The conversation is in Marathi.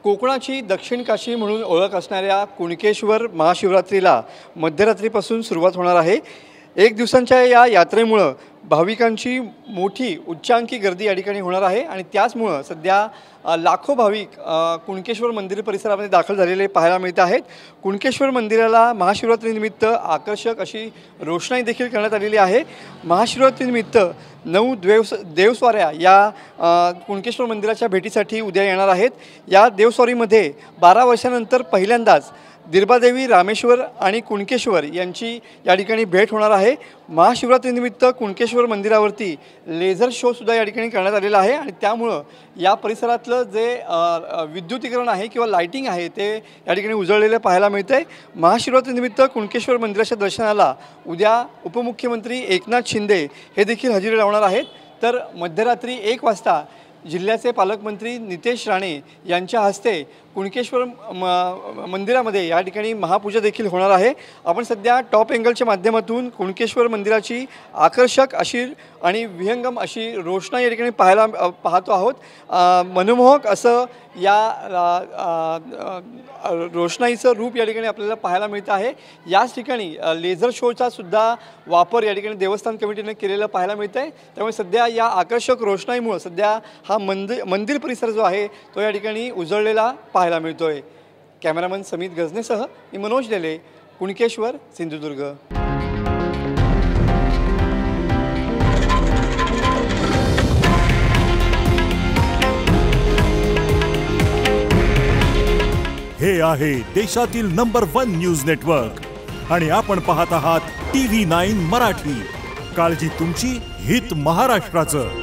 कोकणाची दक्षिण काशी म्हणून ओळख असणाऱ्या कुणकेश्वर महाशिवरात्रीला मध्यरात्रीपासून सुरुवात होणार आहे। एक दिवसांच्या या यात्रेमुळे भाविकांची मोठी उच्चांकी गर्दी या ठिकाणी होणार आहे आणि त्याचमुळे सध्या लाखो भाविक कुणकेश्वर मंदिर परिसरामध्ये दाखल झालेले पाहायला मिळत आहेत। कुणकेश्वर मंदिराला महाशिवरात्रीनिमित्त आकर्षक अशी रोषणाई देखील करण्यात आलेली आहे। महाशिवरात्रीनिमित्त 9 देवस्वाऱ्या या कुणकेश्वर मंदिराच्या भेटीसाठी उद्या येणार आहेत। या देवस्वारीमध्ये 12 वर्षांनंतर पहिल्यांदाच दिरबादेवी, रामेश्वर आणि कुणकेश्वर यांची या ठिकाणी भेट होणार आहे। महाशिवरात्रीनिमित्त कुणकेश्वर मंदिरावरती लेझर शो सुद्धा या ठिकाणी करण्यात आलेला आहे आणि त्यामुळं या परिसरातलं जे विद्युतीकरण आहे किंवा लाइटिंग आहे ते या ठिकाणी उजळलेले पाहायला मिळते। महाशिवरात्रीनिमित्त कुणकेश्वर मंदिराच्या दर्शनाला उद्या उपमुख्यमंत्री एकनाथ शिंदे हे देखील हजेरी लावणार आहेत। तर मध्यरात्री 1 वाजता जिल्ह्याचे पालकमंत्री नितेश राणे यांच्या हस्ते कुणकेश्वर मंदिरामध्ये या ठिकाणी महापूजा देखील होणार आहे। आपण सध्या टॉप एंगलच्या माध्यमातून कुणकेश्वर मंदिराची आकर्षक अशी आणि विहंगम अशी रोषणाई या ठिकाणी पाहतो आहोत। मनमोहक असं या रोषणाईचं रूप या ठिकाणी आपल्याला पाहायला मिळतं आहे। याच ठिकाणी लेझर शोचा सुद्धा वापर या ठिकाणी देवस्थान कमिटीने केलेला पाहायला मिळतं आहे। त्यामुळे सध्या या आकर्षक रोषणाईमुळे सध्या हा मंदिर परिसर जो आहे तो या ठिकाणी उजळलेला पाहायला मिळतोय। कॅमेरामन समित गजनेसह मी मनोज लेले, कुणकेश्वर, सिंधुदुर्ग। हे आहे देशातील नंबर 1 न्यूज नेटवर्क आणि आपण पाहत आहात TV9 मराठी। काळजी तुमची, हित महाराष्ट्राचं।